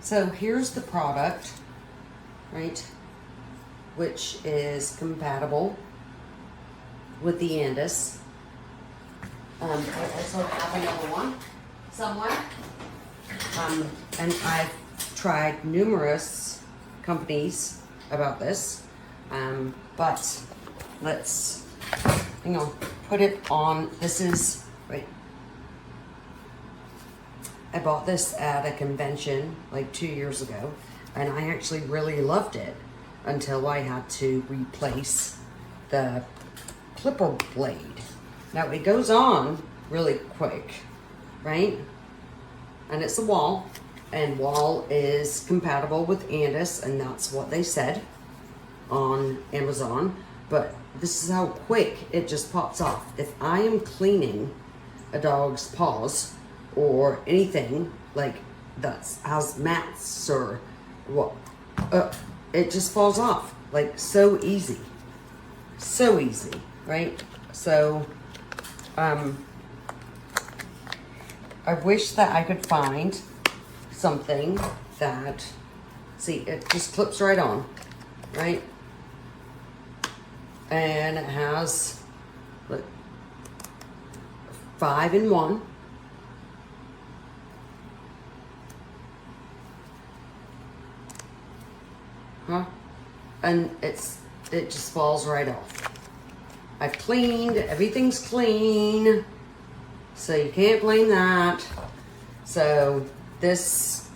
So here's the product, right? Which is compatible with the Andis. I also have another one somewhere. And I've tried numerous companies about this. But let's, hang on, put it on. This is, right. I bought this at a convention like 2 years ago, and I actually really loved it until I had to replace the clipper blade. Now it goes on really quick, right? And it's a Wahl, and Wahl is compatible with Andis, and that's what they said on Amazon. But this is how quick it just pops off. If I am cleaning a dog's paws or anything like that has mats or what, it just falls off like so easy, right? So I wish that I could find something that, see, it just clips right on, right? And it has, look, 5-in-1. And it just falls right off. I've cleaned, everything's clean, so you can't blame that. So this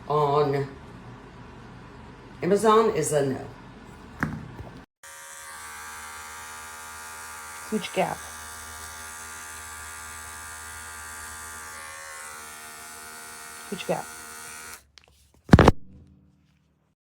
on Amazon is a no. Huge gap. Huge gap.